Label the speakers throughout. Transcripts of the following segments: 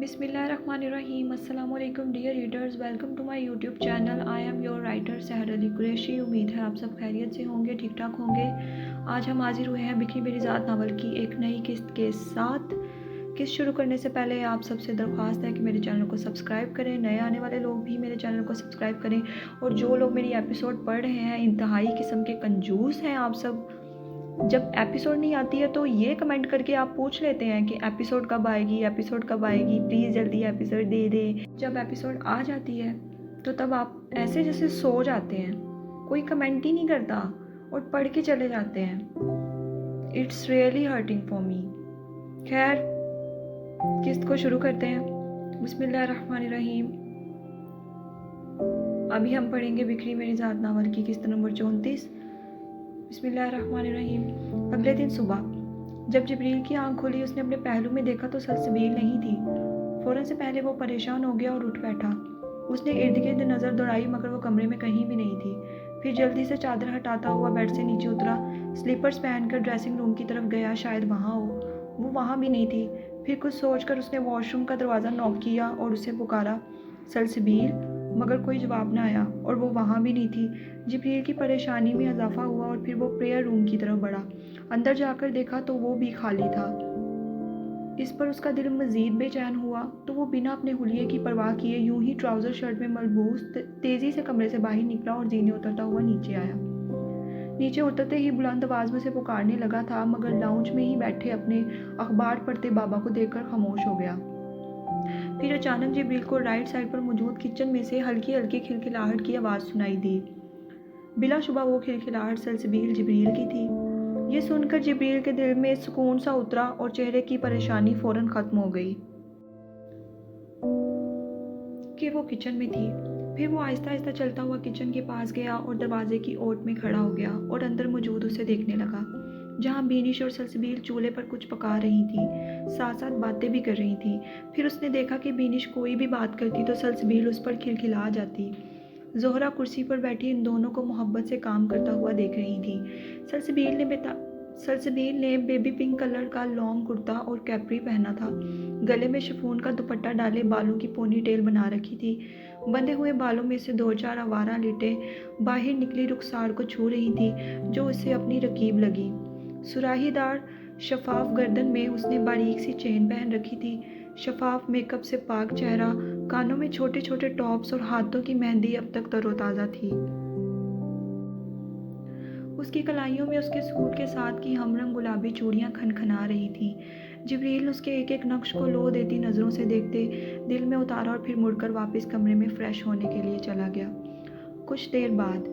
Speaker 1: بسم اللہ الرحمن الرحیم۔ السلام علیکم dear readers, welcome to my YouTube channel. I am your writer Sehar Ali Qureshi. امید ہے آپ سب خیریت سے ہوں گے، ٹھیک ٹھاک ہوں گے۔ آج ہم حاضر ہوئے ہیں بکھری میری ذات ناول کی ایک نئی قسط کے ساتھ۔ قسط شروع کرنے سے پہلے آپ سب سے درخواست ہے کہ میرے چینل کو سبسکرائب کریں، نئے آنے والے لوگ بھی میرے چینل کو سبسکرائب کریں، اور جو لوگ میری ایپیسوڈ پڑھ رہے ہیں انتہائی قسم کے کنجوس ہیں آپ سب، جب ایپیسوڈ نہیں آتی ہے تو یہ کمنٹ کر کے آپ پوچھ لیتے ہیں کہ ایپیسوڈ کب آئے گی، ایپیسوڈ کب آئے گی، پلیز جلدی ایپیسوڈ دے دے۔ جب ایپیسوڈ آ جاتی ہے تو تب آپ ایسے جیسے سو جاتے ہیں، کوئی کمنٹ ہی نہیں کرتا اور پڑھ کے چلے جاتے ہیں۔ It's really hurting for me. خیر، قسط کو شروع کرتے ہیں۔ بسم اللہ الرحمن الرحیم۔ ابھی ہم پڑھیں گے بکھری میری ذات ناول کی قسط نمبر 34۔ بسم اللہ الرحمن الرحیم۔ اگلے دن صبح جب جبریل کی آنکھ کھلی، اس نے اپنے پہلو میں دیکھا تو سلسبیل نہیں تھی۔ فوراً سے پہلے وہ پریشان ہو گیا اور اٹھ بیٹھا۔ اس نے ارد گرد نظر دوڑائی مگر وہ کمرے میں کہیں بھی نہیں تھی۔ پھر جلدی سے چادر ہٹاتا ہوا بیڈ سے نیچے اترا، سلیپرز پہن کر ڈریسنگ روم کی طرف گیا، شاید وہاں ہو۔ وہ وہاں بھی نہیں تھی۔ پھر کچھ سوچ کر اس نے واش روم کا دروازہ نوک کیا اور اسے پکارا، سلسبیل، مگر کوئی جواب نہ آیا اور وہ وہاں بھی نہیں تھی۔ جبریل کی پریشانی میں اضافہ ہوا اور پھر وہ پریئر روم کی طرف بڑھا۔ اندر جا کر دیکھا تو وہ بھی خالی تھا۔ اس پر اس کا دل مزید بے چین ہوا تو وہ بنا اپنے حلیے کی پرواہ کیے یوں ہی ٹراؤزر شرٹ میں ملبوس تیزی سے کمرے سے باہر نکلا اور زینے اترتا ہوا نیچے آیا۔ نیچے اترتے ہی بلند آواز میں سے پکارنے لگا تھا مگر لاؤنج میں ہی بیٹھے اپنے اخبار پڑھتے بابا کو دیکھ کر خاموش ہو گیا۔ پھر اچانک جبریل کو رائٹ سائڈ پر موجود کچن میں سے ہلکی ہلکی کھلکھلاہٹ کی آواز سنائی دی۔ بلا شبہ وہ کھلکھلاہٹ سلسبیل جبریل کی تھی۔ یہ سن کر جبریل کے دل میں سکون سا اترا اور چہرے کی پریشانی فوراً ختم ہو گئی کہ وہ کچن میں تھی۔ پھر وہ آہستہ آہستہ چلتا ہوا کچن کے پاس گیا اور دروازے کی اوٹ میں کھڑا ہو گیا اور اندر موجود اسے دیکھنے لگا، جہاں بینش اور سلسبیل چولہے پر کچھ پکا رہی تھی، ساتھ ساتھ باتیں بھی کر رہی تھی۔ پھر اس نے دیکھا کہ بینش کوئی بھی بات کرتی تو سلسبیل اس پر کھلکھلا جاتی۔ زہرا کرسی پر بیٹھی ان دونوں کو محبت سے کام کرتا ہوا دیکھ رہی تھی۔ سلسبیل نے بیبی پنک کلر کا لانگ کرتا اور کیپری پہنا تھا، گلے میں شفون کا دوپٹہ ڈالے بالوں کی پونی ٹیل بنا رکھی تھی۔ بندھے ہوئے بالوں میں سے دو چار آوارہ لٹیں باہر نکلی رخسار کو چھو رہی تھی جو اسے اپنی رکیب لگی۔ سراہی دار شفاف گردن میں اس نے باریک سی چین پہن رکھی تھی، شفاف میک اپ سے پاک چہرہ، کانوں میں چھوٹے چھوٹے ٹاپس اور ہاتھوں کی مہندی اب تک تر و تازہ تھی۔ اس کی کلائیوں میں اس کے سوٹ کے ساتھ کی ہم رنگ گلابی چوڑیاں کھنکھنا رہی تھیں۔ جبریل اس کے ایک ایک نقش کو لو دیتی نظروں سے دیکھتے دل میں اتارا اور پھر مڑ کر واپس کمرے میں فریش ہونے کے لیے چلا گیا۔ کچھ دیر بعد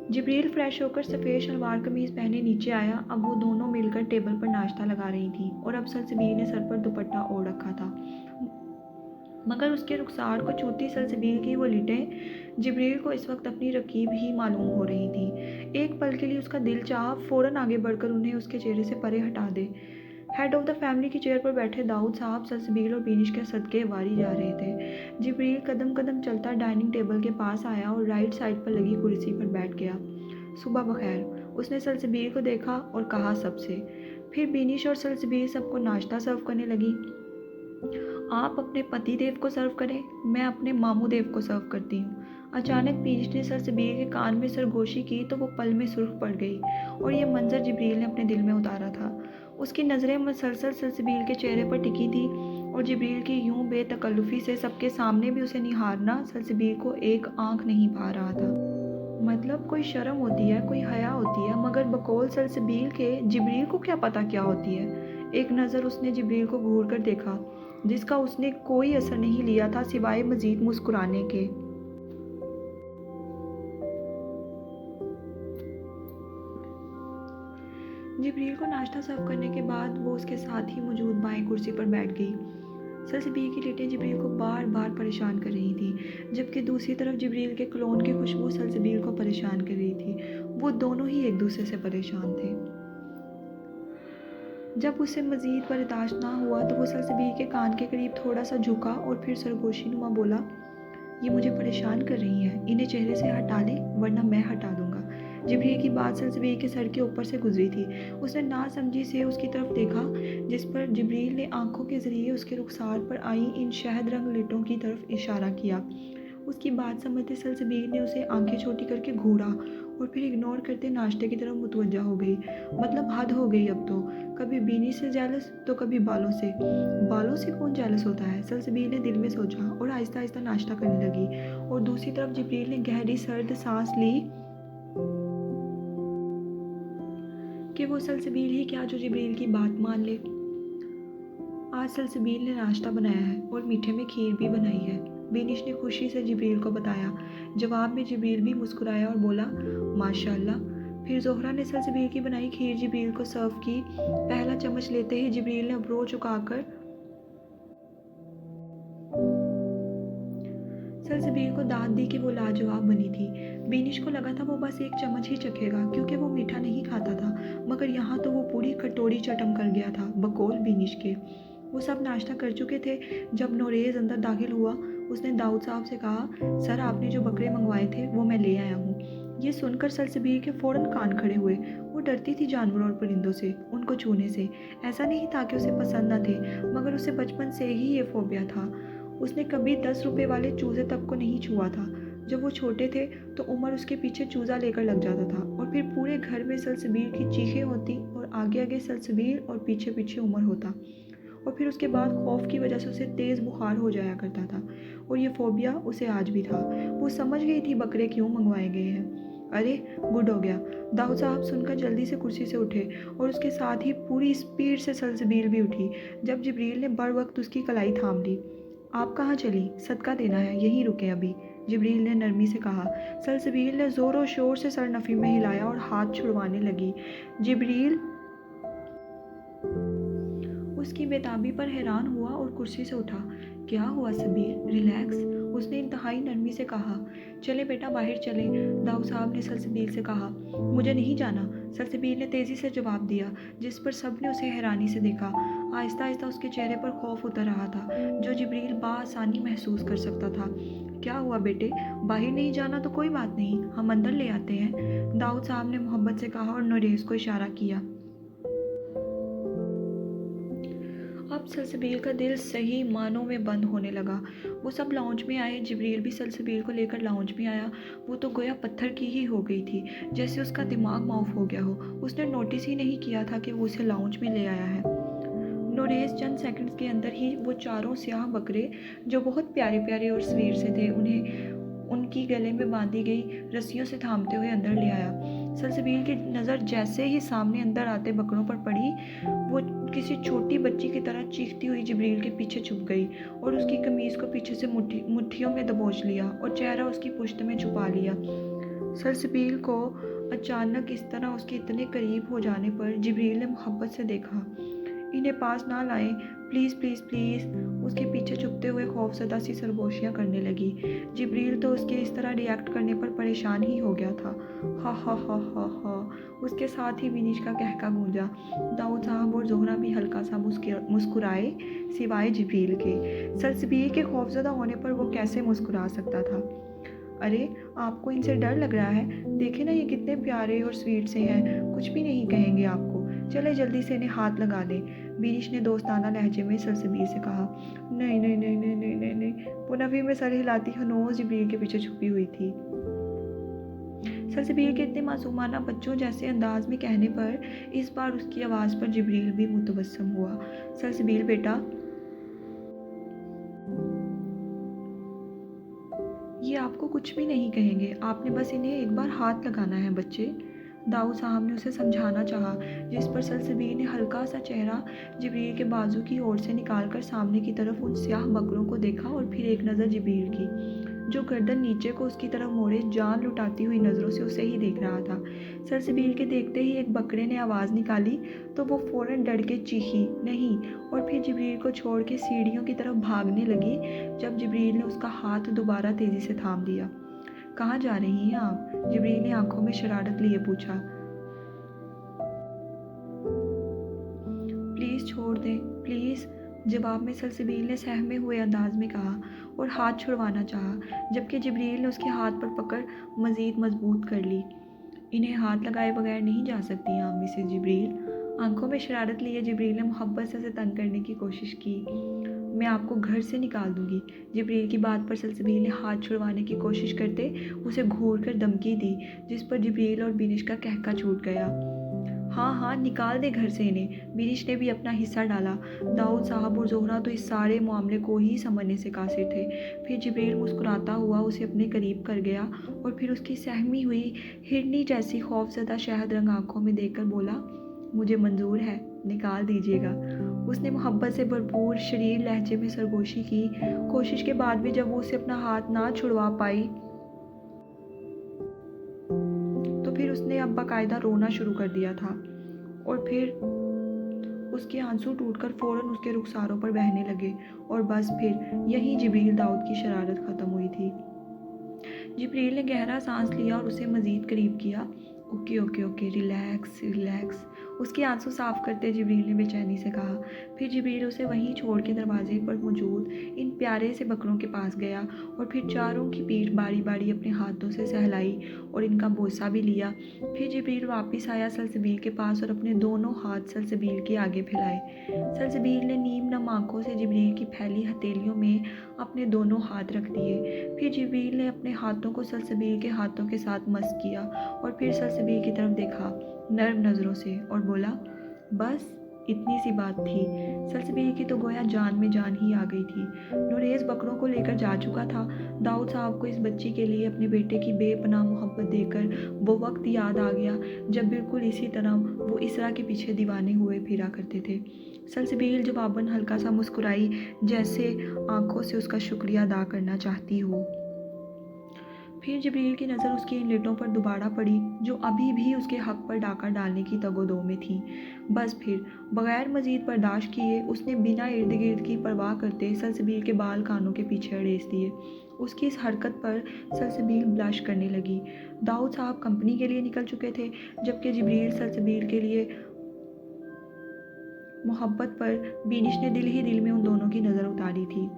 Speaker 1: جبریل فریش ہو کر سفید شلوار قمیض پہنے نیچے آیا۔ اب وہ دونوں مل کر ٹیبل پر ناشتہ لگا رہی تھیں اور اب سلسبیل نے سر پر دوپٹہ اوڑھ رکھا تھا مگر اس کے رخسار کو چھوتی سلسبیل کی وہ لٹیں جبریل کو اس وقت اپنی رکیب ہی معلوم ہو رہی تھیں۔ ایک پل کے لیے اس کا دل چاہا فوراً آگے بڑھ کر انہیں اس کے چہرے سے پرے ہٹا دے۔ ہیڈ آف دا فیملی کی چیئر پر بیٹھے داؤد صاحب سلسبیل اور بینش کے صدقے واری جا رہے تھے۔ جبریل قدم قدم چلتا ڈائننگ ٹیبل کے پاس آیا اور رائٹ سائڈ پر لگی کرسی پر بیٹھ گیا۔ صبح بخیر، اس نے سلسبیل کو دیکھا اور کہا سب سے۔ پھر بینش اور سلسبیل سب کو ناشتہ سرو کرنے لگی۔ آپ اپنے پتی دیو کو سرو کریں، میں اپنے ماموں دیو کو سرو کرتی ہوں۔ اچانک بینش نے سلسبیل کے کان میں سرگوشی کی تو وہ پل میں سرخ پڑ گئی اور یہ منظر جبریل نے اپنے دل میں اتارا تھا۔ اس کی نظریں مسلسل سلسبیل کے چہرے پر ٹکی تھی اور جبریل کی یوں بے تکلفی سے سب کے سامنے بھی اسے نہارنا سلسبیل کو ایک آنکھ نہیں بھا رہا تھا۔ مطلب کوئی شرم ہوتی ہے، کوئی حیا ہوتی ہے، مگر بقول سلسبیل کے جبریل کو کیا پتا کیا ہوتی ہے۔ ایک نظر اس نے جبریل کو گھور کر دیکھا جس کا اس نے کوئی اثر نہیں لیا تھا سوائے مزید مسکرانے کے۔ جبریل کو ناشتہ سرو کرنے کے بعد وہ اس کے ساتھ ہی موجود بائیں کرسی پر بیٹھ گئی۔ سلسبیل کی لٹیں جبریل کو بار بار پریشان کر رہی تھیں جبکہ دوسری طرف جبریل کے کلون کی خوشبو سلسبیل کو پریشان کر رہی تھی۔ وہ دونوں ہی ایک دوسرے سے پریشان تھے۔ جب اسے مزید برداشت نہ ہوا تو وہ سلسبیل کے کان کے قریب تھوڑا سا جھکا اور پھر سرگوشی نما بولا، یہ مجھے پریشان کر رہی ہیں، انہیں چہرے سے ہٹا لیں ورنہ میں ہٹا دوں گا۔ जिब्रील की बात सलसबील के सर के ऊपर से गुजरी थी। उसने नासमझी से उसकी तरफ देखा, जिस पर जिब्रील ने आंखों के जरिए उसके रुखसार पर आई इन शहद रंग लिटों की तरफ इशारा किया। उसकी बात समझते सलसबील ने उसे आंखें छोटी करके घूरा और फिर इग्नोर करते नाश्ते की तरफ मुतवज्जा हो गई। मतलब हद हो गई अब तो, कभी बीनी से जेलस तो कभी बालों से। बालों से कौन जेलस होता है, सलसबील ने दिल में सोचा और आहिस्ता आहिस्ता नाश्ता करने लगी। और दूसरी तरफ जिब्रील ने गहरी सर्द सांस ली कि वो सलसबील ही क्या जो जिब्रील की बात मान ले। आज सलसबील ने नाश्ता बनाया है और मीठे में खीर भी बनाई है, बेनिश ने खुशी से जिब्रील को बताया। जवाब में जिब्रील भी मुस्कुराया और बोला, माशाअल्लाह। फिर जोहरा ने सलसबील की बनाई खीर जिब्रील को सर्व की। पहला चम्मच लेते ही जिब्रील ने अब्रो झुकाकर सलसबील को दाद दी कि वो लाजवाब बनी थी। बेनिश को लगा था वो बस एक चम्मच ही चखेगा क्योंकि वो मीठा नहीं खाता था, मगर यहाँ तो वो पूरी कटोरी चटम कर गया था बकौल बेनिश के। वो सब नाश्ता कर चुके थे जब नोरेज़ अंदर दाखिल हुआ। उसने दाऊद साहब से कहा, सर आपने जो बकरे मंगवाए थे वो मैं ले आया हूँ। ये सुनकर सलसबील के फ़ौरन कान खड़े हुए। वो डरती थी जानवरों और परिंदों से, उनको छूने से। ऐसा नहीं था कि उसे पसंद न थे, मगर उसे बचपन से ही ये फोबिया था। उसने कभी 10 रुपए वाले चूजे तक को नहीं छुआ था। जब वो छोटे थे तो उमर उसके पीछे चूजा लेकर लग जाता था और फिर पूरे घर में सलसबील की चीखें होती और आगे आगे सलसबील और पीछे पीछे उमर होता। और फिर उसके बाद खौफ की वजह से उसे तेज़ बुखार हो जाया करता था और ये फोबिया उसे आज भी था। वो समझ गई थी बकरे क्यों मंगवाए गए हैं। अरे गुड हो गया, दाऊद साहब सुनकर जल्दी से कुर्सी से उठे और उसके साथ ही पूरी स्पीड से सलसबील भी उठी जब जिब्रील ने बर वक्त उसकी कलाई थाम ली। आप कहाँ चली, सदका देना है, यहीं रुके अभी, जिब्रील ने नरमी से कहा। सलसबील ने ज़ोरों शोर से सर नफ़ी में हिलाया और हाथ छुड़वाने लगी। जिब्रील उसकी बेताबी पर हैरान हुआ और कुर्सी से उठा। क्या हुआ सबीर, रिलैक्स, उसने इंतहाई नरमी से कहा। चले बेटा बाहर चले, दाऊद साहब ने सलसबील से कहा। मुझे नहीं जाना, सलसबील ने तेज़ी से जवाब दिया, जिस पर सब ने उसे हैरानी से देखा। आहिस्ता आहिस्ता उसके चेहरे पर खौफ उतर रहा था जो जिब्रील बाआसानी महसूस कर सकता था। क्या हुआ बेटे, बाहर नहीं जाना तो कोई बात नहीं, हम अंदर ले आते हैं, दाऊद साहब ने मोहब्बत से कहा और नोरेज़ को इशारा किया। अब सलसबील का दिल सही मानों में बंद होने लगा। वो सब लाउंज में आए, जिब्रील भी सलसबील को लेकर लाउंज में आया। वो तो गोया पत्थर की ही हो गई थी, जैसे उसका दिमाग माउफ हो गया हो। उसने नोटिस ही नहीं किया था कि वो उसे लाउंज में ले आया है। नोरेज़ चंद सेकंड्स के अंदर ही वो चारों स्याह बकरे जो बहुत प्यारे प्यारे और स्वीट से थे, उन्हें उनकी गले में बांधी गई रस्सियों से थामते हुए अंदर ले आया। सलसबील की नज़र जैसे ही सामने अंदर आते बकरों पर पड़ी, वो किसी छोटी बच्ची की तरह चीखती हुई जिब्रील के पीछे छुप गई और उसकी कमीज़ को पीछे से मुट्ठियों में दबोच लिया और चेहरा उसकी पुश्त में छुपा लिया। सलसबील को अचानक इस तरह उसके इतने करीब हो जाने पर जिब्रील ने मोहब्बत से देखा। इन्हें पास ना लाएं, प्लीज़ प्लीज़ प्लीज़, उसके पीछे छुपते हुए खौफज़दा सी सरगोशियाँ करने लगी। जिब्रील तो उसके इस तरह रिएक्ट करने पर परेशान ही हो गया था। हा हा हा हा हा, उसके साथ ही विनीश का कहका गूंजा। दाऊद साहब और जोहरा भी हल्का सा मुस्कुराए, सिवाय जिब्रील के। सलसबील के खौफज़दा होने पर वो कैसे मुस्कुरा सकता था। अरे आपको इनसे डर लग रहा है, देखे ना ये कितने प्यारे और स्वीट से हैं, कुछ भी नहीं कहेंगे आपको, चले जल्दी से इन्हें हाथ लगा दें, बीनिश ने दोस्ताना लहजे में सलसबील से कहा। नहीं नहीं नहीं नहीं नहीं नहीं नहीं, पुनवी में सर हिलाती हनोज जिब्रील के पीछे छुपी हुई थी। सलसबील के इतने मासूमाना बच्चों जैसे अंदाज में कहने पर इस बार उसकी आवाज़ पर जिब्रील भी मुतबस्सम हुआ। सलसबील बेटा, ये आपको कुछ भी नहीं कहेंगे, आपने बस इन्हें एक बार हाथ लगाना है बच्चे, दाऊद साहब ने उसे समझाना चाहा, जिस पर सलसबील ने हल्का सा चेहरा जिब्रील के बाजू की ओर से निकालकर सामने की तरफ उन स्याह बकरों को देखा और फिर एक नज़र जिब्रील की, जो गर्दन नीचे को उसकी तरफ मोड़े जान लुटाती हुई नज़रों से उसे ही देख रहा था। सलसबील के देखते ही एक बकरे ने आवाज़ निकाली तो वो फ़ौरन डर के चीखी नहीं और फिर जिब्रील को छोड़ के सीढ़ियों की तरफ भागने लगी जब जिब्रील ने उसका हाथ दोबारा तेज़ी से थाम लिया। कहाँ जा रही हैं आप, जिब्रील ने आंखों में शरारत लिए पूछा। प्लीज़ छोड़ दें, प्लीज़, जवाब में सलसबील ने सहमे हुए अंदाज में कहा और हाथ छुड़वाना चाहा, जबकि जिब्रील ने उसके हाथ पर पकड़ मज़ीद मजबूत कर ली। इन्हें हाथ लगाए बगैर नहीं जा सकती आप मिसेस जिब्रील। आंखों में शरारत लिए जिब्रील ने मोहब्बत से उसे तंग करने की कोशिश की। मैं आपको घर से निकाल दूंगी। जिब्रील की बात पर सलसबील ने हाथ छुड़वाने की कोशिश करते उसे घूर कर धमकी दी, जिस पर जिब्रील और बिनिश का कहका छूट गया। हाँ हाँ, निकाल दे घर से इन्हें। बिनिश ने भी अपना हिस्सा डाला। दाऊद साहब और जोहरा तो इस सारे मामले को ही समझने से कासिर थे। फिर जिब्रील मुस्कुराता हुआ उसे अपने करीब कर गया और फिर उसकी सहमी हुई हिरनी जैसी खौफजदा शहद रंग आंखों में देखकर बोला, मुझे मंजूर है, निकाल दीजिएगा। उसने मोहब्बत से भरपूर शरीर लहजे में सरगोशी की। कोशिश के बाद भी जब वो उसे अपना हाथ ना छुड़वा पाई तो फिर उसने अब बाकायदा रोना शुरू कर दिया था और फिर उसके आंसू टूटकर फौरन उसके रुखसारों पर बहने लगे और बस फिर यहीं जिब्रील दाऊद की शरारत ख़त्म हुई थी। जिब्रील ने गहरा सांस लिया और उसे मज़ीद करीब किया। Okay okay okay, relax relax, उसके आंसू साफ करते जिब्रील ने बेचैनी से कहा। फिर जिब्रील उसे वहीं छोड़ के दरवाजे पर मौजूद इन प्यारे से बकरों के पास गया और फिर चारों की पीठ बारी बारी अपने हाथों से सहलाई और इनका बोसा भी लिया। फिर जिब्रील वापस आया सलसबील के पास और अपने दोनों हाथ सलसबील के आगे फैलाए। सलसबील ने नीम नम आंखों से जिब्रील की फैली हथेलियों में अपने दोनों हाथ रख दिए। फिर जिब्रील ने अपने हाथों को सलसबील के हाथों के साथ मस किया और फिर सलसबील की तरफ देखा नर्म नज़रों से और बोला, बस इतनी सी बात थी। सलसबील की तो गोया जान में जान ही आ गई थी। नुरेज़ बकरों को लेकर जा चुका था। दाऊद साहब को इस बच्ची के लिए अपने बेटे की बेपनाह मोहब्बत देखकर वो वक्त याद आ गया जब बिल्कुल इसी तरह वो इसरा के पीछे दीवाने हुए फिरा करते थे। सलसबील जवाबन हल्का सा मुस्कुराई, जैसे आंखों से उसका शुक्रिया अदा करना चाहती हो। फिर जिब्रील की नज़र उसकी इन लिटों पर दोबारा पड़ी जो अभी भी उसके हक पर डाका डालने की तगोदो में थी। बस फिर बगैर मज़ीद बर्दाश्त किए उसने बिना इर्द गिर्द की परवाह करते सलसबील के बाल कानों के पीछे अड़ेस दिए। उसकी इस हरकत पर सलसबील ब्लश करने लगी। दाऊद साहब कंपनी के लिए निकल चुके थे, जबकि जिब्रील सलसबील के लिए मोहब्बत पर बिनिश ने दिल ही दिल में उन दोनों की नज़र उतारी थी।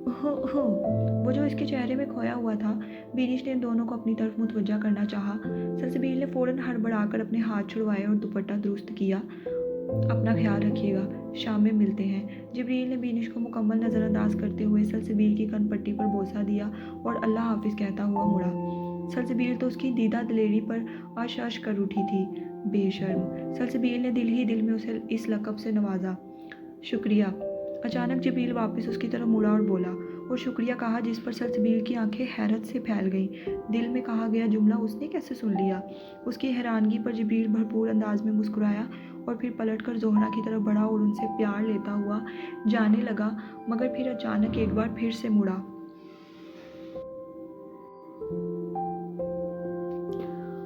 Speaker 1: वो जो इसके चेहरे में खोया हुआ था। बिनिश ने इन दोनों को अपनी तरफ मुतवज्जा करना चाहा। सलसबील ने फ़ौरन हड़बड़ाकर अपने हाथ छुड़वाए और दुपट्टा दुरुस्त किया। अपना ख्याल रखिएगा, शाम में मिलते हैं। जिब्रील ने बिनिश को मुकम्मल नज़रअंदाज करते हुए सलसबील की कनपट्टी पर बोसा दिया और अल्लाह हाफिज़ कहता हुआ मुड़ा। सलसबील तो उसकी दीदा दिलेरी पर आश आश कर उठी थी। बेशर्म, सलसबील ने दिल ही दिल में उसे इस लक़ब से नवाजा। शुक्रिया। अचानक जिब्रील वापस उसकी तरफ मुड़ा और बोला और शुक्रिया कहा, जिस पर सलसबील की आंखें हैरत से फैल गईं। दिल में कहा गया जुमला उसने कैसे सुन लिया। उसकी हैरानगी पर जिब्रील भरपूर अंदाज में मुस्कुराया और फिर पलटकर जोहरा की तरफ बढ़ा और उनसे प्यार लेता हुआ जाने लगा, मगर फिर अचानक एक बार फिर से मुड़ा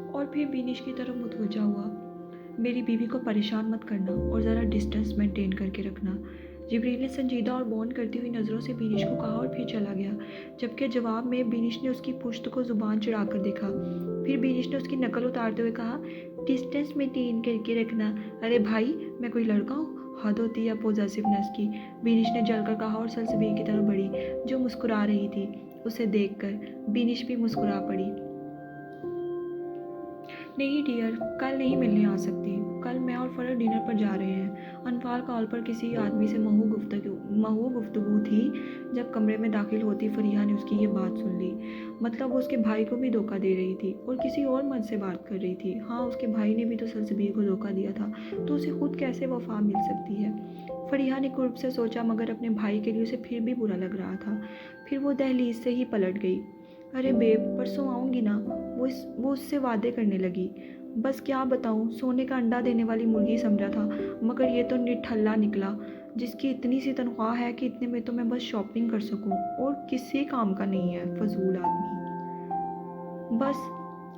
Speaker 1: और फिर बिनिश की तरफ मुतवज्जा हुआ। मेरी बीवी को परेशान मत करना और ज़रा डिस्टेंस मेंटेन करके रखना। जिब्रील ने संजीदा और बौन करती हुई नज़रों से बिनिश को कहा और फिर चला गया, जबकि जवाब में बिनिश ने उसकी पुश्त को ज़ुबान चढ़ाकर देखा। फिर बिनिश ने उसकी नकल उतारते हुए कहा, डिस्टेंस मेंटेन करके रखना। अरे भाई, मैं कोई लड़का हूँ? हद होती है पॉजेसिवनेस की। बिनिश ने जलकर कहा और सलसबील की तरफ बढ़ी जो मुस्कुरा रही थी। उसे देखकर बिनिश भी मुस्कुरा पड़ी। नहीं डियर, कल नहीं मिलने आ सकती। कल मैं और फरहत डिनर पर जा रहे हैं। अनफाल कॉल पर किसी आदमी से महू गुफ्तगू थी। जब कमरे में दाखिल होती फरीहा ने उसकी ये बात सुन ली। मतलब वो उसके भाई को भी धोखा दे रही थी और किसी और मर्द से बात कर रही थी। हाँ, उसके भाई ने भी तो सलसबील को धोखा दिया था, तो उसे खुद कैसे वफा मिल सकती है। फरीहा ने कुर्ब से सोचा, मगर अपने भाई के लिए उसे फिर भी बुरा लग रहा था। फिर वो दहलीज से ही पलट गई। अरे बेब, परसों आऊँगी ना। वो उससे वादे करने लगी। बस क्या बताऊँ, सोने का अंडा देने वाली मुर्गी समझा था, मगर ये तो निठल्ला निकला, जिसकी इतनी सी तनख्वाह है कि इतने में तो मैं बस शॉपिंग कर सकूँ और किसी काम का नहीं है, फजूल आदमी। बस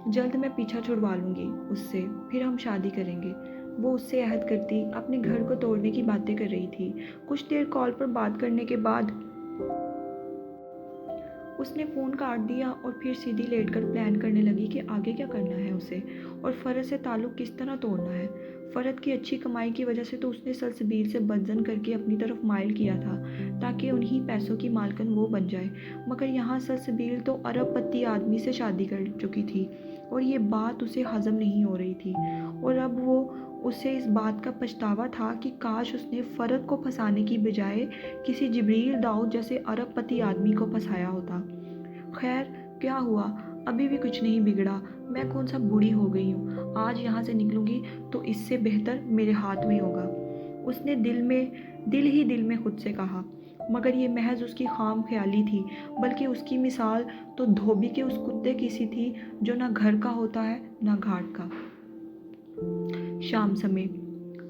Speaker 1: जल्द मैं पीछा छुड़वा लूँगी उससे, फिर हम शादी करेंगे। वो उससे अहद करती अपने घर को तोड़ने की बातें कर रही थी। कुछ देर कॉल पर बात करने के बाद उसने फ़ोन काट दिया और फिर सीधी लेटकर प्लान करने लगी कि आगे क्या करना है उसे और फ़रत से ताल्लुक़ किस तरह तोड़ना है। फ़रत की अच्छी कमाई की वजह से तो उसने सलसबील से बदजन करके अपनी तरफ माइल किया था ताकि उन्हीं पैसों की मालकन वो बन जाए, मगर यहाँ सलसबील तो अरबपति आदमी से शादी कर चुकी थी और ये बात उसे हज़म नहीं हो रही थी, और अब उसे इस बात का पछतावा था कि काश उसने फ़रद को फंसाने की बजाय किसी जिब्रील दाऊद जैसे अरबपति आदमी को फंसाया होता। खैर, क्या हुआ, अभी भी कुछ नहीं बिगड़ा। मैं कौन सा बूढ़ी हो गई हूँ, आज यहाँ से निकलूँगी तो इससे बेहतर मेरे हाथ में होगा, उसने दिल ही दिल में खुद से कहा। मगर ये महज उसकी खाम ख्याली थी, बल्कि उसकी मिसाल तो धोबी के उस कुत्ते की सी थी जो ना घर का होता है ना घाट का। शाम समय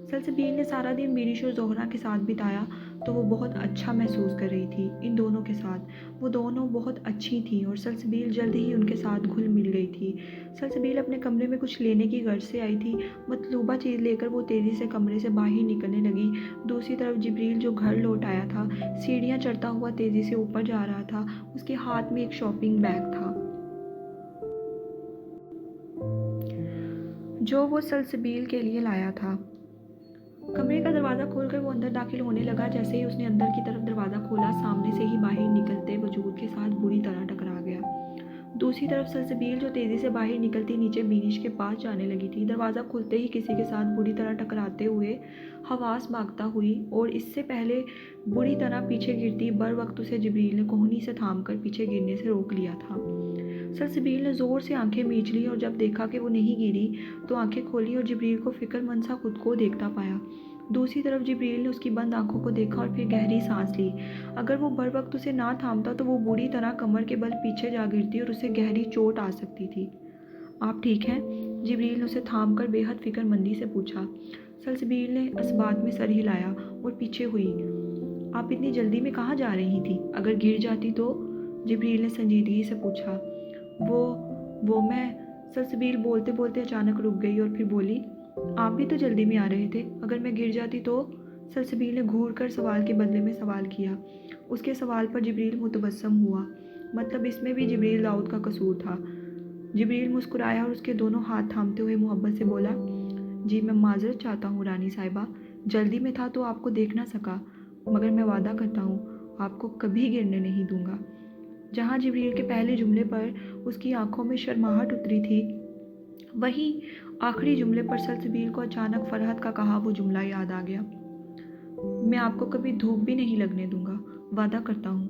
Speaker 1: सलसबील ने सारा दिन बिरिश और जोहरा के साथ बिताया, तो वो बहुत अच्छा महसूस कर रही थी इन दोनों के साथ। वो दोनों बहुत अच्छी थीं और सलसबील जल्द ही उनके साथ घुल मिल गई थी। सलसबील अपने कमरे में कुछ लेने की गर्ज से आई थी। मतलूबा चीज़ लेकर वो तेज़ी से कमरे से बाहर निकलने लगी। दूसरी तरफ जिब्रील, जो घर लौट आया था, सीढ़ियाँ चढ़ता हुआ तेज़ी से ऊपर जा रहा था। उसके हाथ में एक शॉपिंग बैग था जो वो सलसबील के लिए लाया था। कमरे का दरवाज़ा खोलकर वो अंदर दाखिल होने लगा। जैसे ही उसने अंदर की तरफ दरवाज़ा खोला, सामने से ही बाहर निकलते वजूद के साथ बुरी तरह टकरा गया। दूसरी तरफ सलसबील, जो तेज़ी से बाहर निकलती नीचे बिनिश के पास जाने लगी थी, दरवाज़ा खुलते ही किसी के साथ बुरी तरह टकराते हुए हवास भागता हुई और इससे पहले बुरी तरह पीछे गिरती बर वक्त उसे जिब्रील ने कोहनी से थाम कर पीछे गिरने से रोक लिया था। सलसबील ने ज़ोर से आंखें मींच ली और जब देखा कि वो नहीं गिरी तो आंखें खोली और जिब्रील को फिक्रमंद सा खुद को देखता पाया। दूसरी तरफ जिब्रील ने उसकी बंद आंखों को देखा और फिर गहरी सांस ली। अगर वो बर वक्त उसे ना थामता तो वो बुरी तरह कमर के बल पीछे जा गिरती और उसे गहरी चोट आ सकती थी। आप ठीक हैं? जिब्रील ने उसे थाम कर बेहद फिक्रमंदी से पूछा। सलसबील ने असबात में सर हिलाया और पीछे हुई। आप इतनी जल्दी में कहाँ जा रही थी? अगर गिर जाती तो? जिब्रील ने संजीदगी से पूछा। वो मैं सलसबील बोलते बोलते अचानक रुक गई और फिर बोली, आप भी तो जल्दी में आ रहे थे। अगर मैं गिर जाती तो? सलसबील ने घूर कर सवाल के बदले में सवाल किया। उसके सवाल पर जिब्रील मुतबस्सम हुआ। मतलब इसमें भी जिब्रील दाऊद का कसूर था। जिब्रील मुस्कुराया और उसके दोनों हाथ थामते हुए मोहब्बत से बोला, जी मैं माजरत चाहता हूँ रानी साहिबा, जल्दी में था तो आपको देख ना सका, मगर मैं वादा करता हूँ आपको कभी गिरने नहीं दूंगा। जहाँ जिब्रील के पहले जुमले पर उसकी आंखों में शर्माहट उतरी थी, वहीं आखिरी जुमले पर सलसबील को अचानक फरहत का कहा वो जुमला याद आ गया। मैं आपको कभी धूप भी नहीं लगने दूंगा, वादा करता हूँ।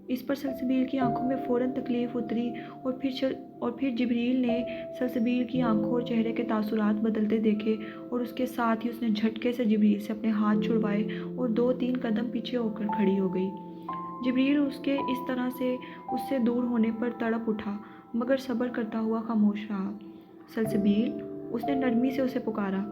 Speaker 1: इस पर सलसबील की आंखों में फ़ौरन तकलीफ़ उतरी और फिर जिब्रील ने सलसबील की आंखों और चेहरे के तासुरात बदलते देखे और उसके साथ ही उसने झटके से जिब्रील से अपने हाथ छुड़वाए और 2-3 कदम पीछे होकर खड़ी हो गई। जिब्रील उसके इस तरह से उससे दूर होने पर तड़प उठा, मगर सब्र करता हुआ खामोश रहा। सलसबील, उसने नरमी से उसे पुकारा।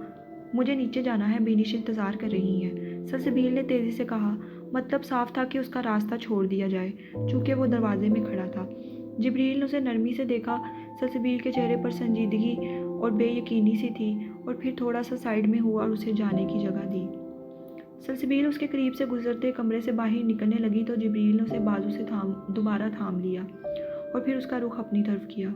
Speaker 1: मुझे नीचे जाना है, बेनिश इंतज़ार कर रही हैं। सलसबील ने तेज़ी से कहा। मतलब साफ था कि उसका रास्ता छोड़ दिया जाए, चूँकि वो दरवाजे में खड़ा था। जिब्रील ने उसे नरमी से देखा। सलसबील के चेहरे पर संजीदगी और बेयकीनी सी थी और फिर थोड़ा सा साइड में हुआ और उसे जाने की जगह दी। सलसबील उसके करीब से गुजरते कमरे से बाहर निकलने लगी तो जिब्रील ने उसे बाजू से दोबारा थाम लिया और फिर उसका रुख अपनी तरफ किया।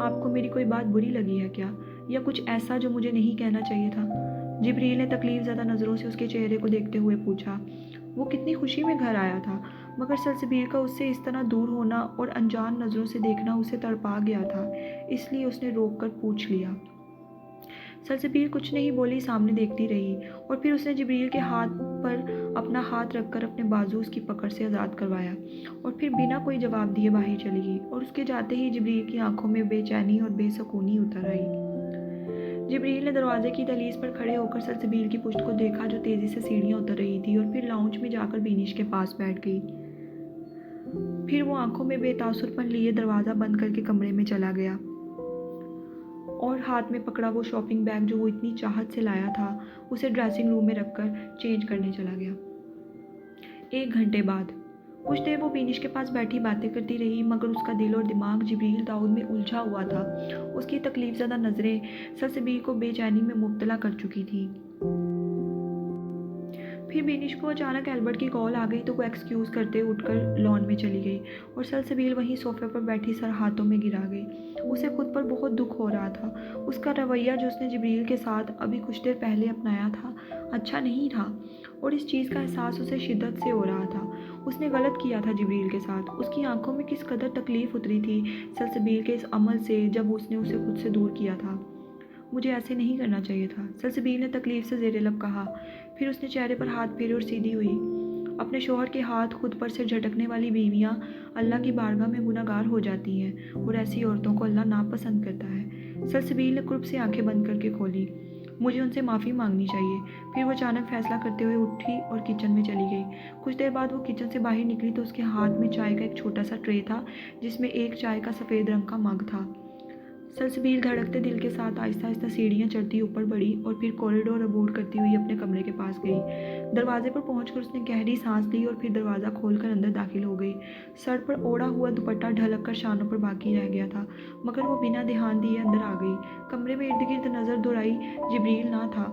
Speaker 1: आपको मेरी कोई बात बुरी लगी है क्या, या कुछ ऐसा जो मुझे नहीं कहना चाहिए था? जिब्रील ने तकलीफ ज़्यादा नज़रों से उसके चेहरे को देखते हुए पूछा। वो कितनी खुशी में घर आया था, मगर सलसबील का उससे इस तरह दूर होना और अनजान नज़रों से देखना उसे तड़पा गया था, इसलिए उसने रोक कर पूछ लिया। सलसबील कुछ नहीं बोली, सामने देखती रही और फिर उसने जिब्रील के हाथ पर अपना हाथ रखकर अपने बाजू उसकी पकड़ से आज़ाद करवाया और फिर बिना कोई जवाब दिए बाहर चली गई और उसके जाते ही जिब्रील की आंखों में बेचैनी और बेसुकूनी उतर आई। जिब्रील ने दरवाजे की दहलीज पर खड़े होकर सलसबील की पुश्त को देखा, जो तेज़ी से सीढ़ियाँ उतर रही थी, और फिर लाउंज में जाकर बिनिश के पास बैठ गई। फिर वो आंखों में बेतासुरपन लिए दरवाज़ा बंद करके कमरे में चला गया और हाथ में पकड़ा वो शॉपिंग बैग जो वो इतनी चाहत से लाया था, उसे ड्रेसिंग रूम में रखकर चेंज करने चला गया। 1 घंटे बाद कुछ देर वो बिनिश के पास बैठी बातें करती रही, मगर उसका दिल और दिमाग जिब्रील दाऊद में उलझा हुआ था। उसकी तकलीफ ज़्यादा नज़रें सलसबील को बेचैनी में मुब्तला कर चुकी थी। फिर बेनिश को अचानक एल्बर्ट की कॉल आ गई तो वो एक्सक्यूज़ करते उठकर लॉन में चली गई और सलसबील वहीं सोफे पर बैठी सर हाथों में गिरा गई। उसे खुद पर बहुत दुख हो रहा था। उसका रवैया जो उसने जिब्रील के साथ अभी कुछ देर पहले अपनाया था, अच्छा नहीं था और इस चीज़ का एहसास उसे शिद्दत से हो रहा था। اس نے غلط کیا تھا جبریل کے ساتھ۔ اس کی آنکھوں میں کس قدر تکلیف اتری تھی سلسبیل کے اس عمل سے جب اس نے اسے خود سے دور کیا تھا۔ مجھے ایسے نہیں کرنا چاہیے تھا، سلسبیل نے تکلیف سے زیر لب کہا۔ پھر اس نے چہرے پر ہاتھ پھیرے اور سیدھی ہوئی۔ اپنے شوہر کے ہاتھ خود پر سے جھٹکنے والی بیویاں اللہ کی بارگاہ میں گنہگار ہو جاتی ہیں اور ایسی عورتوں کو اللہ ناپسند کرتا ہے۔ سلسبیل نے قرب سے آنکھیں بند کر کے کھولی۔ مجھے ان سے معافی مانگنی چاہیے۔ پھر وہ اچانک فیصلہ کرتے ہوئے اٹھی اور کچن میں چلی گئی۔ کچھ دیر بعد وہ کچن سے باہر نکلی تو اس کے ہاتھ میں چائے کا ایک چھوٹا سا ٹرے تھا جس میں ایک چائے کا سفید رنگ کا مگ تھا۔ سلسبیل دھڑکتے دل کے ساتھ آہستہ آہستہ سیڑھیاں چڑھتی اوپر بڑھی اور پھر کوریڈور عبور کرتی ہوئی اپنے کمرے کے پاس گئی۔ دروازے پر پہنچ کر اس نے گہری سانس لی اور پھر دروازہ کھول کر اندر داخل ہو گئی۔ سر پر اوڑھا ہوا دوپٹہ ڈھلک کر شانوں پر باقی رہ گیا تھا مگر وہ بنا دھیان دیے اندر آ گئی۔ کمرے میں ارد گرد نظر دوڑائی، جبریل نہ تھا۔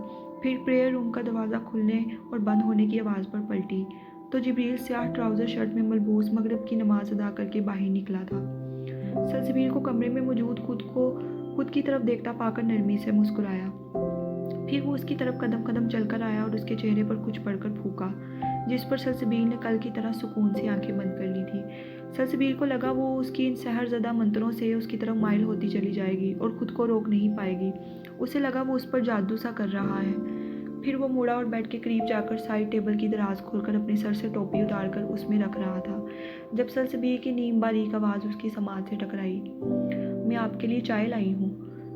Speaker 1: پھر پریئر روم کا دروازہ کھلنے اور بند ہونے کی آواز پر پلٹی تو جبریل سیاہ ٹراؤزر شرٹ میں ملبوس مغرب کی نماز ادا کر کے باہر نکلا تھا۔ سلسبیل کو کمرے میں موجود خود کی طرف دیکھتا پا کر نرمی سے مسکرایا۔ پھر وہ اس کی طرف قدم قدم چل کر آیا اور اس کے چہرے پر کچھ پڑھ کر پھونکا جس پر سلسبیل نے کل کی طرح سکون سے آنکھیں بند کر لی تھی۔ سلسبیل کو لگا وہ اس کی ان سحر زدہ منتروں سے اس کی طرف مائل ہوتی چلی جائے گی اور خود کو روک نہیں پائے گی۔ اسے لگا وہ اس پر جادو سا کر رہا ہے۔ پھر وہ مڑا اور بیڈ کے قریب جا کر سائڈ ٹیبل کی دراز کھول کر اپنے سر سے ٹوپی اتار کر اس میں رکھ رہا تھا جب سلسبیل کی نیم باریک آواز اس کی سماعت سے ٹکرائی۔ میں آپ کے لیے چائے لائی ہوں۔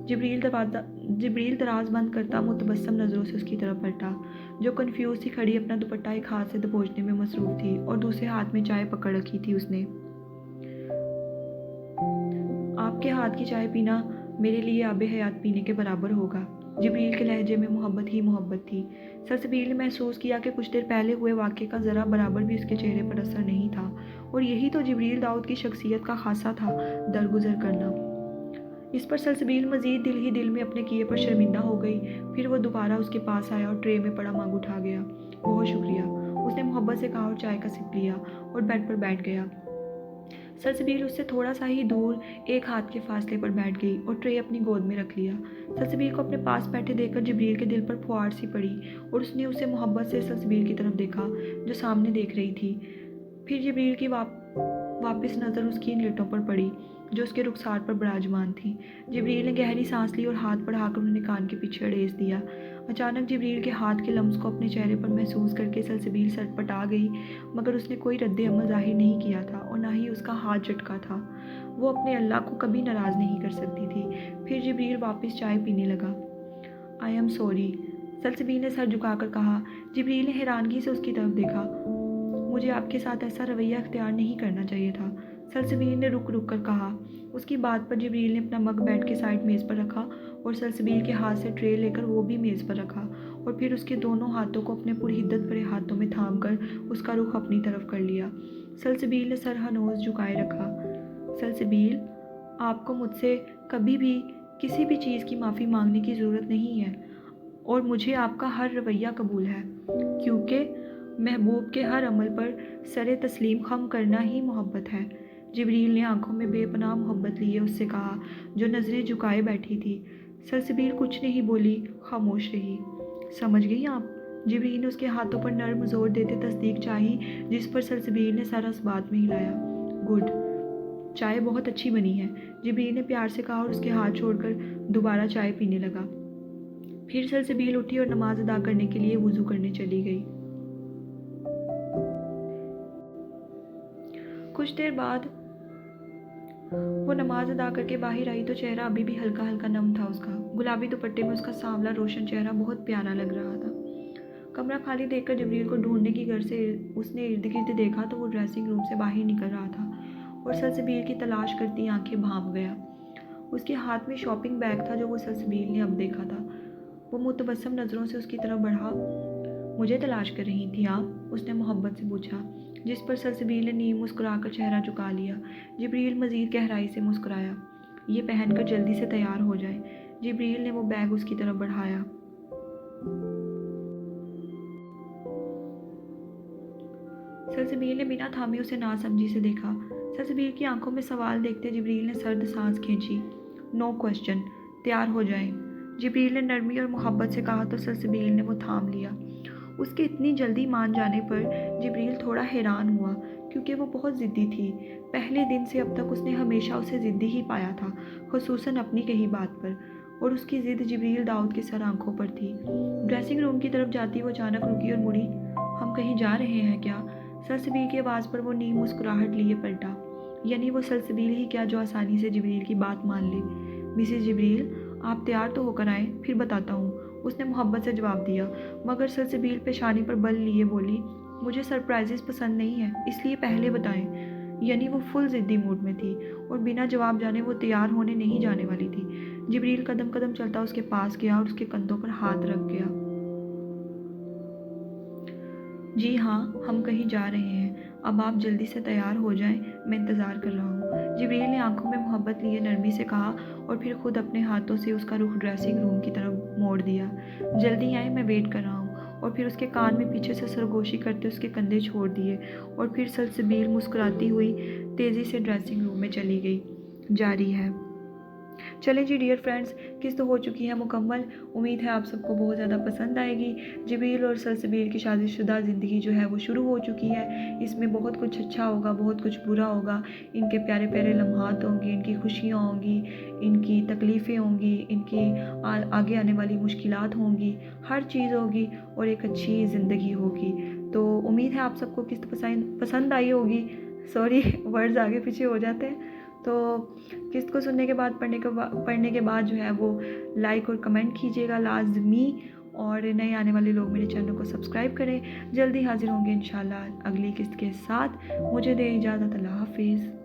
Speaker 1: جبریل دراز بند کرتا متبسم نظروں سے اس کی طرف پلٹا جو کنفیوز سی کھڑی اپنا دوپٹہ ایک ہاتھ سے دبوچنے میں مصروف تھی اور دوسرے ہاتھ میں چائے پکڑ رکھی تھی۔ اس نے آپ کے ہاتھ کی چائے پینا میرے لیے آب حیات پینے کے برابر ہوگا۔ جبریل کے لہجے میں محبت ہی محبت تھی۔ سلسبیل نے محسوس کیا کہ کچھ دیر پہلے ہوئے واقعے کا ذرا برابر بھی اس کے چہرے پر اثر نہیں تھا اور یہی تو جبریل داؤد کی شخصیت کا خاصہ تھا، درگزر کرنا۔ اس پر سلسبیل مزید دل ہی دل میں اپنے کیے پر شرمندہ ہو گئی۔ پھر وہ دوبارہ اس کے پاس آیا اور ٹرے میں پڑا مگ اٹھا گیا۔ بہت شکریہ، اس نے محبت سے کہا اور چائے کا سپ لیا اور بیڈ پر بیٹھ گیا۔ سلسبیل اس سے تھوڑا سا ہی دور ایک ہاتھ کے فاصلے پر بیٹھ گئی اور ٹرے اپنی گود میں رکھ لیا۔ سلسبیل کو اپنے پاس بیٹھے دیکھ کر جبریل کے دل پر پھوار سی پڑی اور اس نے اسے محبت سے سلسبیل کی طرف دیکھا جو سامنے دیکھ رہی تھی۔ پھر جبریل کی واپس نظر اس کی ان لٹوں پر پڑی جو اس کے رخسار پر براجمان تھی۔ جبریل نے گہری سانس لی اور ہاتھ بڑھا کر انہیں کان کے پیچھے اڑیس دیا۔ اچانک جبریل کے ہاتھ کے لمس کو اپنے چہرے پر محسوس کر کے سلسبیل سٹپٹا گئی مگر اس نے کوئی رد عمل ظاہر نہیں کیا تھا اور نہ ہی اس کا ہاتھ جھٹکا تھا۔ وہ اپنے اللہ کو کبھی ناراض نہیں کر سکتی تھی۔ پھر جبریل واپس چائے پینے لگا۔ آئی ایم سوری، سلسبیل نے سر جھکا کر کہا۔ جبریل نے حیرانگی سے اس کی طرف دیکھا۔ مجھے آپ کے ساتھ ایسا رویہ اختیار نہیں کرنا چاہیے تھا، سلسبیل نے رک رک کر کہا۔ اس کی بات پر جبریل نے اپنا مگ بیڈ کے سائڈ میز پر رکھا اور سلسبیل کے ہاتھ سے ٹرے لے کر وہ بھی میز پر رکھا اور پھر اس کے دونوں ہاتھوں کو اپنے پرحدت بھرے ہاتھوں میں تھام کر اس کا رخ اپنی طرف کر لیا۔ سلسبیل نے سر ہنوز جھکائے رکھا۔ سلسبیل، آپ کو مجھ سے کبھی بھی کسی بھی چیز کی معافی مانگنے کی ضرورت نہیں ہے اور مجھے آپ کا ہر رویہ قبول ہے کیونکہ محبوب کے ہر عمل پر سر تسلیم خم کرنا ہی محبت ہے۔ جبریل نے آنکھوں میں بے پناہ محبت لیے اس سے کہا جو نظریں جھکائے بیٹھی تھی۔ سلسبیل کچھ نہیں بولی، خاموش رہی۔ سمجھ گئی آپ؟ جبریل نے اس کے ہاتھوں پر نرم زور دیتے تصدیق چاہی جس پر سلسبیل نے سر اس بات میں ہلایا۔ گڈ، چائے بہت اچھی بنی ہے، جبریل نے پیار سے کہا اور اس کے ہاتھ چھوڑ کر دوبارہ چائے پینے لگا۔ پھر سلسبیل اٹھی اور نماز ادا کرنے کے لیے وضو کرنے چلی گئی۔ کچھ دیر بعد وہ نماز ادا کر کے باہر آئی تو چہرہ ابھی بھی ہلکا ہلکا نم تھا اس کا۔ گلابی دوپٹے میں اس کا سانولا روشن چہرہ بہت پیارا لگ رہا تھا۔ کمرہ خالی دیکھ کر جبریل کو ڈھونڈنے کی غرض سے اس نے ارد گرد دیکھا تو وہ ڈریسنگ روم سے باہر نکل رہا تھا اور سلسبیل کی تلاش کرتی آنکھیں بھانپ گیا۔ اس کے ہاتھ میں شاپنگ بیگ تھا جو وہ سلسبیل نے اب دیکھا تھا۔ وہ متبسم نظروں سے اس کی طرف بڑھا۔ مجھے تلاش کر رہی تھی آپ؟ اس نے محبت سے پوچھا جس پر سلسبیل نے نیم مسکرا کر چہرہ جھکا لیا۔ جبریل مزید گہرائی سے مسکرایا۔ یہ پہن کر جلدی سے تیار ہو جائے۔ جبریل نے وہ بیگ اس کی طرف بڑھایا۔ سلسبیل نے بنا تھامے اسے ناسمجھی سے دیکھا۔ سلسبیل کی آنکھوں میں سوال دیکھتے جبریل نے سرد سانس کھینچی۔ نو کوسچن، تیار ہو جائیں، جبریل نے نرمی اور محبت سے کہا تو سلسبیل نے وہ تھام لیا۔ اس کے اتنی جلدی مان جانے پر جبریل تھوڑا حیران ہوا، کیونکہ وہ بہت ضدی تھی۔ پہلے دن سے اب تک اس نے ہمیشہ اسے ضدی ہی پایا تھا، خصوصاً اپنی کہی بات پر، اور اس کی ضد جبریل داؤد کی سر آنکھوں پر تھی۔ ڈریسنگ روم کی طرف جاتی وہ اچانک رکی اور مڑی۔ ہم کہیں جا رہے ہیں کیا؟ سلسبیل کی آواز پر وہ نیم مسکراہٹ لیے پلٹا۔ یعنی وہ سلسبیل ہی کیا جو آسانی سے جبریل کی بات مان لے۔ مسز جبریل، آپ تیار تو ہو کر آئیں، پھر بتاتا ہوں، اس نے محبت سے جواب دیا، مگر سلسبیل پیشانی پر بل لیے بولی، مجھے سرپرائزز پسند نہیں ہیں، اس لیے پہلے بتائیں۔ یعنی وہ فل ضدی موڈ میں تھی اور بنا جواب جانے وہ تیار ہونے نہیں جانے والی تھی۔ جبریل قدم قدم چلتا اس کے پاس گیا اور اس کے کندھوں پر ہاتھ رکھ گیا۔ جی ہاں، ہم کہیں جا رہے ہیں، اب آپ جلدی سے تیار ہو جائیں، میں انتظار کر رہا ہوں۔ جبریل نے آنکھوں میں محبت لیے نرمی سے کہا اور پھر خود اپنے ہاتھوں سے اس کا رخ ڈریسنگ روم کی طرف موڑ دیا۔ جلدی آئیں، میں ویٹ کر رہا ہوں۔ اور پھر اس کے کان میں پیچھے سے سرگوشی کرتے اس کے کندھے چھوڑ دیے اور پھر سلسبیل مسکراتی ہوئی تیزی سے ڈریسنگ روم میں چلی گئی۔ جاری ہے۔ چلیں جی ڈیئر فرینڈس، قسط ہو چکی ہے مکمل۔ امید ہے آپ سب کو بہت زیادہ پسند آئے گی۔ جبریل اور سلسبیل کی شادی شدہ زندگی جو ہے وہ شروع ہو چکی ہے۔ اس میں بہت کچھ اچھا ہوگا، بہت کچھ برا ہوگا، ان کے پیارے پیارے لمحات ہوں گے، ان کی خوشیاں ہوں گی، ان کی تکلیفیں ہوں گی، ان کی آگے آنے والی مشکلات ہوں گی، ہر چیز ہوگی اور ایک اچھی زندگی ہوگی۔ تو امید ہے آپ سب کو قسط پسند آئی ہوگی۔ سوری ورڈز آگے پیچھے ہو جاتے ہیں۔ تو قسط کو سننے کے بعد پڑھنے کے بعد جو ہے وہ لائک اور کمنٹ کیجیے گا لازمی، اور نئے آنے والے لوگ میرے چینل کو سبسکرائب کریں۔ جلدی حاضر ہوں گے انشاءاللہ اگلی قسط کے ساتھ۔ مجھے دیں اجازت، اللہ حافظ۔